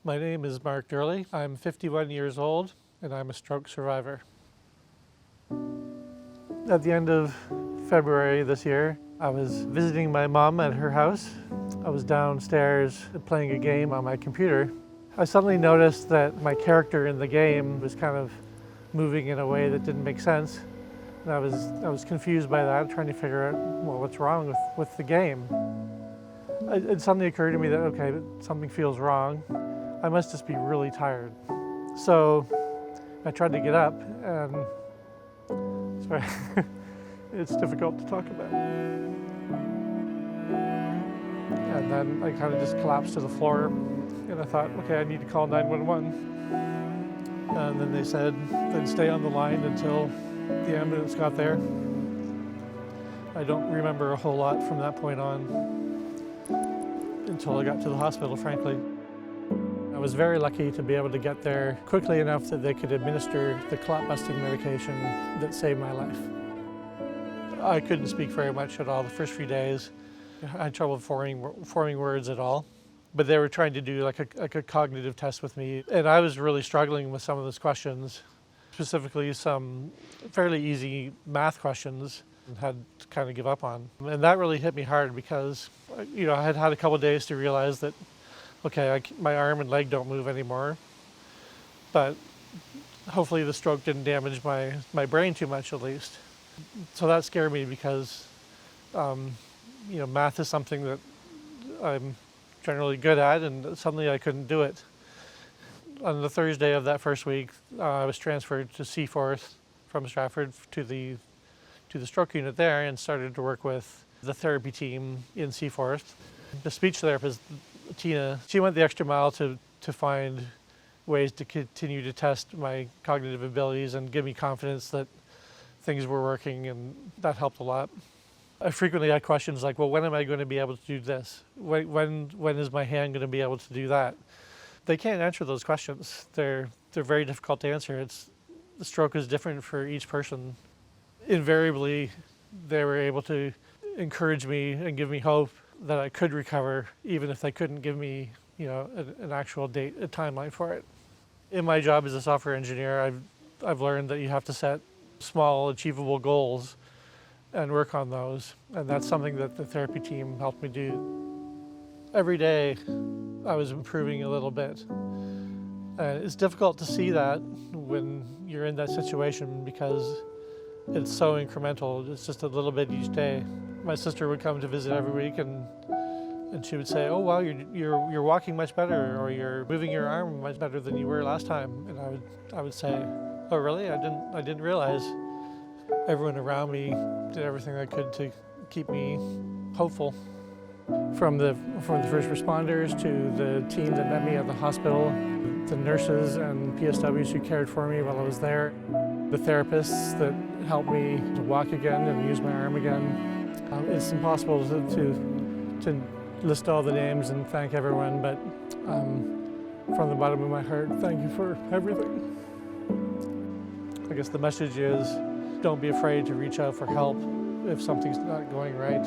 My name is Mark Durley. I'm 51 years old and I'm a stroke survivor. At the end of February this year, I was visiting my mom at her house. I was downstairs playing a game on my computer. I suddenly noticed that my character in the game was kind of moving in a way that didn't make sense. And I was confused by that, trying to figure out, well, what's wrong with the game. It suddenly occurred to me that, okay, something feels wrong. I must just be really tired. So I tried to get up and, sorry, it's difficult to talk about. And then I kind of just collapsed to the floor and I thought, okay, I need to call 911. And then they said they'd stay on the line until the ambulance got there. I don't remember a whole lot from that point on until I got to the hospital, frankly. I was very lucky to be able to get there quickly enough that they could administer the clot busting medication that saved my life. I couldn't speak very much at all the first few days. I had trouble forming words at all. But they were trying to do like a cognitive test with me. And I was really struggling with some of those questions, specifically some fairly easy math questions and had to kind of give up on. And that really hit me hard because, I had had a couple of days to realize that, okay, my arm and leg don't move anymore, but hopefully the stroke didn't damage my brain too much at least. So that scared me because, math is something that I'm generally good at, and suddenly I couldn't do it. On the Thursday of that first week, I was transferred to Seaforth from Stratford to the stroke unit there and started to work with the therapy team in Seaforth. The speech therapist, Tina, she went the extra mile to find ways to continue to test my cognitive abilities and give me confidence that things were working, and that helped a lot. I frequently had questions like, well, when am I going to be able to do this? When is my hand going to be able to do that? They can't answer those questions. They're very difficult to answer. The stroke is different for each person. Invariably, they were able to encourage me and give me hope that I could recover, even if they couldn't give me, an actual date, a timeline for it. In my job as a software engineer, I've learned that you have to set small, achievable goals and work on those. And that's something that the therapy team helped me do. Every day, I was improving a little bit. And it's difficult to see that when you're in that situation because it's so incremental. It's just a little bit each day. My sister would come to visit every week and she would say, oh, wow, you're walking much better, or you're moving your arm much better than you were last time. And I would say, oh, really? I didn't realize. Everyone around me did everything they could to keep me hopeful. From the first responders to the team that met me at the hospital, the nurses and PSWs who cared for me while I was there, the therapists that helped me to walk again and use my arm again. It's impossible to list all the names and thank everyone, but from the bottom of my heart, thank you for everything. I guess the message is, don't be afraid to reach out for help if something's not going right.